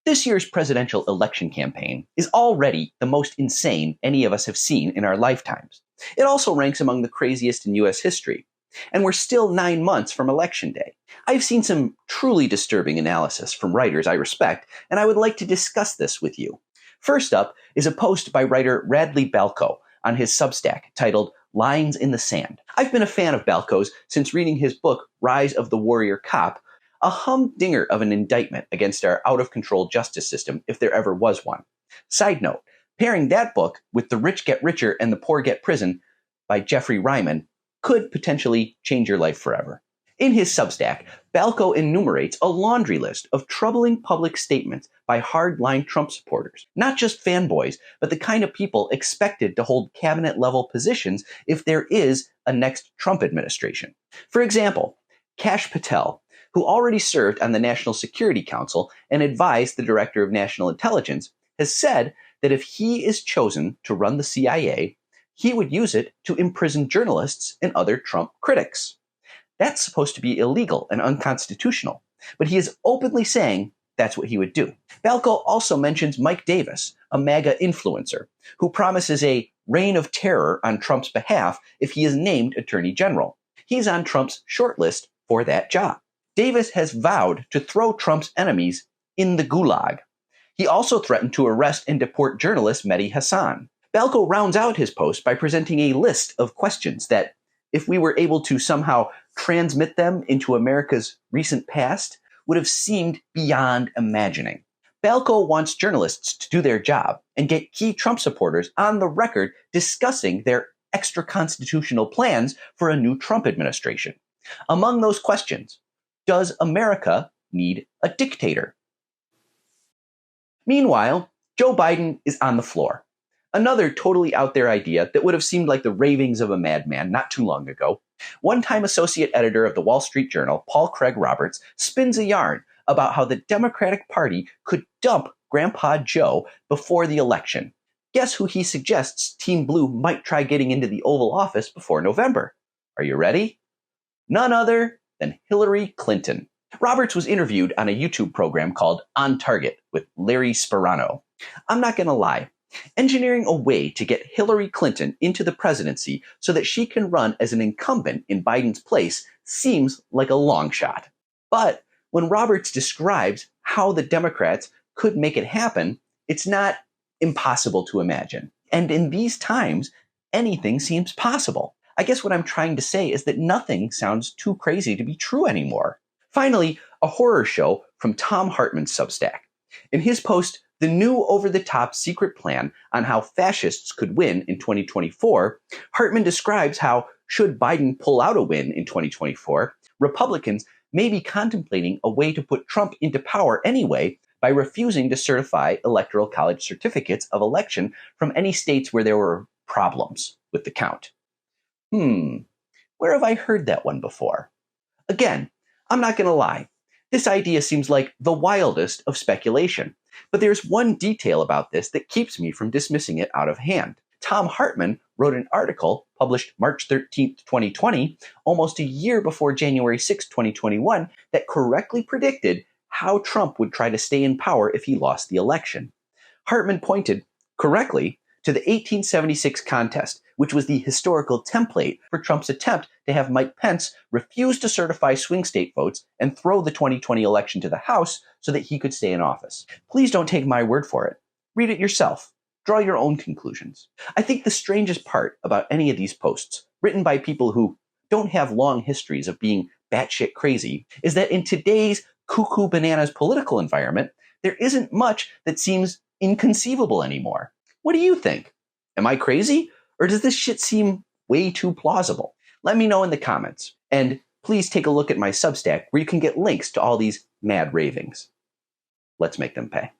This year's presidential election campaign is already the most insane any of us have seen in our lifetimes. It also ranks among the craziest in U.S. history. And we're still 9 months from Election Day. I've seen some truly disturbing analysis from writers I respect, and I would like to discuss this with you. First up is a post by writer Radley Balko on his Substack titled Lines in the Sand. I've been a fan of Balko's since reading his book Rise of the Warrior Cop, a humdinger of an indictment against our out-of-control justice system if there ever was one. Side note, pairing that book with The Rich Get Richer and the Poor Get Prison by Jeffrey Ryman could potentially change your life forever. In his Substack, Balko enumerates a laundry list of troubling public statements by hardline Trump supporters, not just fanboys, but the kind of people expected to hold cabinet-level positions if there is a next Trump administration. For example, Kash Patel, who already served on the National Security Council and advised the Director of National Intelligence, has said that if he is chosen to run the CIA, he would use it to imprison journalists and other Trump critics. That's supposed to be illegal and unconstitutional, but he is openly saying that's what he would do. Balko also mentions Mike Davis, a MAGA influencer, who promises a reign of terror on Trump's behalf if he is named Attorney General. He's on Trump's shortlist for that job. Davis has vowed to throw Trump's enemies in the gulag. He also threatened to arrest and deport journalist Mehdi Hasan. Balko rounds out his post by presenting a list of questions that, if we were able to somehow transmit them into America's recent past, would have seemed beyond imagining. Balko wants journalists to do their job and get key Trump supporters on the record discussing their extra-constitutional plans for a new Trump administration. Among those questions, does America need a dictator? Meanwhile, Joe Biden is on the floor. Another totally out there idea that would have seemed like the ravings of a madman not too long ago. One-time associate editor of the Wall Street Journal, Paul Craig Roberts, spins a yarn about how the Democratic Party could dump Grandpa Joe before the election. Guess who he suggests Team Blue might try getting into the Oval Office before November? Are you ready? None other than Hillary Clinton. Roberts was interviewed on a YouTube program called On Target with Larry Sperano. I'm not going to lie. Engineering a way to get Hillary Clinton into the presidency so that she can run as an incumbent in Biden's place seems like a long shot. But when Roberts describes how the Democrats could make it happen, it's not impossible to imagine. And in these times, anything seems possible. I guess what I'm trying to say is that nothing sounds too crazy to be true anymore. Finally, a horror show from Tom Hartman's Substack. In his post, The New Over-the-Top Secret Plan on How Fascists Could Win in 2024, Hartman describes how, should Biden pull out a win in 2024, Republicans may be contemplating a way to put Trump into power anyway by refusing to certify Electoral College certificates of election from any states where there were problems with the count. Where have I heard that one before? Again, I'm not going to lie. This idea seems like the wildest of speculation. But there's one detail about this that keeps me from dismissing it out of hand. Tom Hartman wrote an article published March 13th, 2020, almost a year before January 6th, 2021, that correctly predicted how Trump would try to stay in power if he lost the election. Hartman pointed, correctly, to the 1876 contest, which was the historical template for Trump's attempt to have Mike Pence refuse to certify swing state votes and throw the 2020 election to the House so that he could stay in office. Please don't take my word for it. Read it yourself. Draw your own conclusions. I think the strangest part about any of these posts, written by people who don't have long histories of being batshit crazy, is that in today's cuckoo bananas political environment, there isn't much that seems inconceivable anymore. What do you think? Am I crazy? Or does this shit seem way too plausible? Let me know in the comments. And please take a look at my Substack where you can get links to all these mad ravings. Let's make them pay.